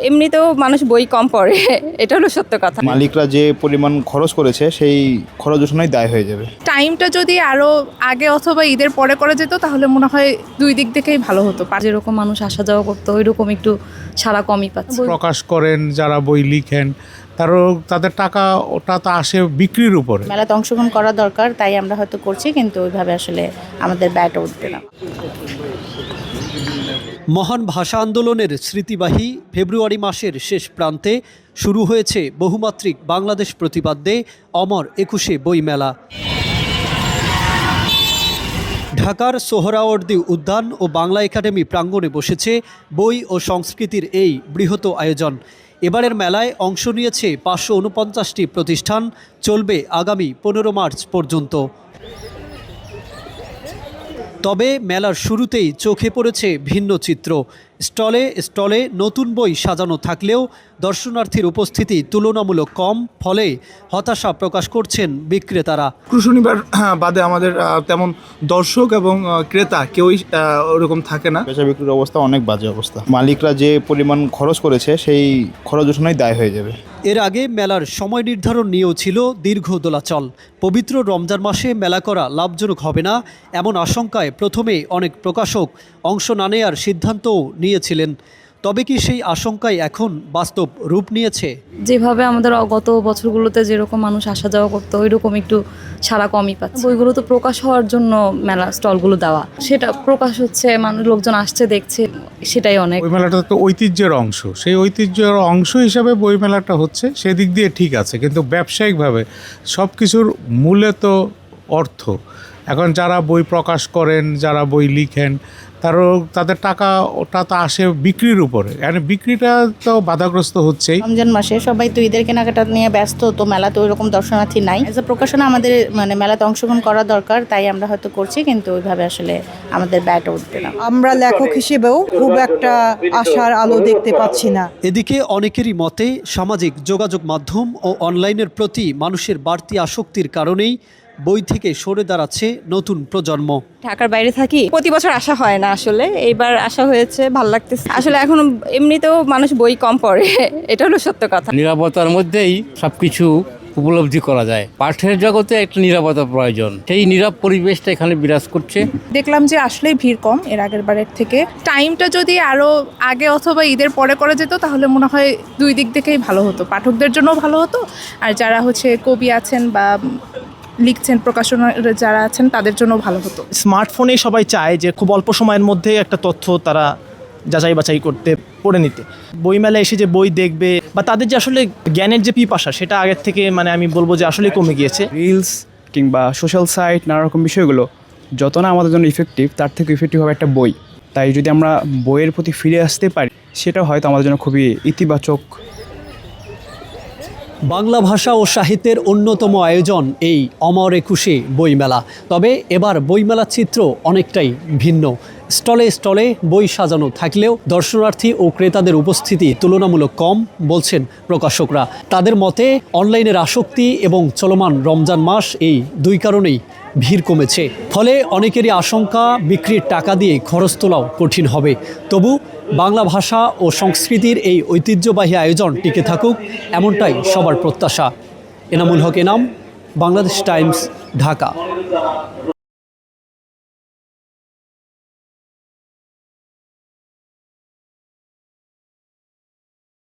এমনিতেও মানুষ বই কম পড়ে এটা হলো সত্য কথা। মালিকরা যে পরিমাণ খরচ করেছে সেই খরচ উঠানোই দায় হয়ে যাবে। টাইমটা যদি আরো আগে অথবা ঈদের পরে করা যেত তাহলে মনে হয় দুই দিক থেকেই ভালো হতো। যেরকম মানুষ আসা যাওয়া করতো ওইরকম একটু ছাড়া কমই পাচ্ছে। প্রকাশ করেন যারা বই লিখেন তাদের টাকা ওটা তো আসে বিক্রির উপরে। মেলাতে অংশগ্রহণ করা দরকার, তাই আমরা হয়তো করছি, কিন্তু ওইভাবে আসলে আমাদের ব্যয়টা উঠবে না। মহান ভাষা আন্দোলনের স্মৃতিবাহী ফেব্রুয়ারি মাসের শেষ প্রান্তে শুরু হয়েছে বহুমাত্রিক বাংলাদেশ প্রতিপাদ্যে অমর ২১শে বইমেলা। ঢাকার সোহরাওয়ার্দী উদ্যান ও বাংলা একাডেমি প্রাঙ্গণে বসেছে বই ও সংস্কৃতির এই বৃহৎ আয়োজন। এবারের মেলায় অংশ নিয়েছে ৫৪৯টি প্রতিষ্ঠান, চলবে আগামী ১৫ মার্চ পর্যন্ত। তবে মেলার শুরুতেই চোখে পড়েছে ভিন্ন চিত্র। স্টলে স্টলে নতুন বই সাজানো থাকলেও দর্শনার্থীর উপস্থিতি তুলনামূলক কম, ফলে হতাশা প্রকাশ করছেন বিক্রেতারা। শনিবার বাদে আমাদের তেমন দর্শক এবং ক্রেতা কেউই ওরকম থাকে না। বেচা বিক্রির অবস্থা অনেক বাজে অবস্থা। মালিকরা যে পরিমাণ খরচ করেছে সেই খরচ উঠানোই দায় হয়ে যাবে। এর আগে মেলার সময় নির্ধারণ নিয়েও ছিল দীর্ঘ দোলাচল। পবিত্র রমজান মাসে মেলা করা লাভজনক হবে না এমন আশঙ্কায় প্রথমে অনেক প্রকাশক অংশ না নেয়ার সিদ্ধান্তও নিয়েছিলেন। তবে কি সেই আশঙ্কায় এখন বাস্তব রূপ নিয়েছে? যেভাবে আমাদের গত বছরগুলোতে যেরকম মানুষ আসা যাওয়া করতো ওইরকম একটু ছাড়া কমই পাচ্ছে। বইগুলো তো প্রকাশ হওয়ার জন্য মেলা স্টলগুলো দেওয়া, সেটা প্রকাশ হচ্ছে, মানুষ লোকজন আসছে দেখছে, সেটাই অনেক। বইমেলাটা তো ঐতিহ্যের অংশ, সেই ঐতিহ্যের অংশ হিসাবে বইমেলাটা হচ্ছে, সেদিক দিয়ে ঠিক আছে, কিন্তু ব্যবসায়িকভাবে সব কিছুর মূলে তো অর্থ। এখন যারা বই প্রকাশ করেন, যারা বই লিখেন, তাদের টাকা ওটা তো আসে বিক্রির উপরে, মানে বিক্রিটা তো বাধাগ্রস্ত হচ্ছেই। রমজান মাসে সবাই তো ঈদের কেনাকাটা নিয়ে ব্যস্ত, তো মেলাতে ওইরকম দর্শনার্থী নাই। এজ এ প্রকাশনা আমাদের মেলাতে অংশগ্রহণ করা দরকার, তাই আমরা হয়তো করছি, কিন্তু ওইভাবে আসলে আমাদের ব্যয়টা উঠবে না। আমরা লেখক হিসেবেও খুব একটা আশার আলো দেখতে পাচ্ছি না। এদিকে অনেকেরই মতে সামাজিক যোগাযোগ মাধ্যম ও অনলাইনের প্রতি মানুষের বাড়তি আসক্তির কারণেই বই থেকে সরে দাঁড়াচ্ছে নতুন প্রজন্ম। ঢাকার বাইরে থাকি, প্রতি বছর আসা হয় না, আসলে এইবার আসা হয়েছে, ভালো লাগতেছে। আসলে এখন এমনিতেও মানুষ বই কম পড়ে এটা হলো সত্য কথা। নিরাপত্তার মধ্যেই সবকিছু উপলব্ধি করা যায়। পাঠের জগতে একটা নিরাপত্তা প্রয়োজন, সেই নীরব পরিবেশটা এখানে বিরাজ করছে। দেখলাম যে আসলেই ভিড় কম এর আগের বারের থেকে। টাইমটা যদি আরো আগে অথবা ঈদের পরে করা যেত তাহলে মনে হয় দুই দিক থেকেই ভালো হতো, পাঠকদের জন্য ভালো হতো, আর যারা কবি আছেন বা লিখছেন, প্রকাশনা যারা আছেন তাদের জন্য ভালো হতো। স্মার্টফোনে সবাই চায় যে খুব অল্প সময়ের মধ্যে একটা তথ্য তারা যাচাই বাছাই করতে, পড়ে নিতে। বইমেলায় এসে যে বই দেখবে বা তাদের যে আসলে জ্ঞানের যে পিপাসা, সেটা আগের থেকে আমি বলবো যে আসলে কমে গিয়েছে। রিলস কিংবা সোশ্যাল সাইট, নানা রকম বিষয়গুলো যত না আমাদের জন্য ইফেক্টিভ, তার থেকে ইফেক্টিভ হবে একটা বই। তাই যদি আমরা বইয়ের প্রতি ফিরে আসতে পারি, সেটা হয়তো আমাদের জন্য খুবই ইতিবাচক। বাংলা ভাষা ও সাহিত্যের অন্যতম আয়োজন এই অমর ২১শে বইমেলা। তবে এবার বইমেলার চিত্র অনেকটাই ভিন্ন। স্টলে স্টলে বই সাজানো থাকলেও দর্শনার্থী ও ক্রেতাদের উপস্থিতি তুলনামূলক কম, বলছেন প্রকাশকরা। তাদের মতে অনলাইনের আসক্তি এবং চলমান রমজান মাস, এই দুই কারণেই ভিড় কমেছে। ফলে অনেকেরই আশঙ্কা বিক্রির টাকা দিয়ে খরচ তোলাও কঠিন হবে। তবু বাংলা ভাষা ও সংস্কৃতির এই ঐতিহ্যবাহী আয়োজন টিকে থাকুক, এমনটাই সবার প্রত্যাশা। এনামুল হক এনাম, বাংলাদেশ টাইমস, ঢাকা।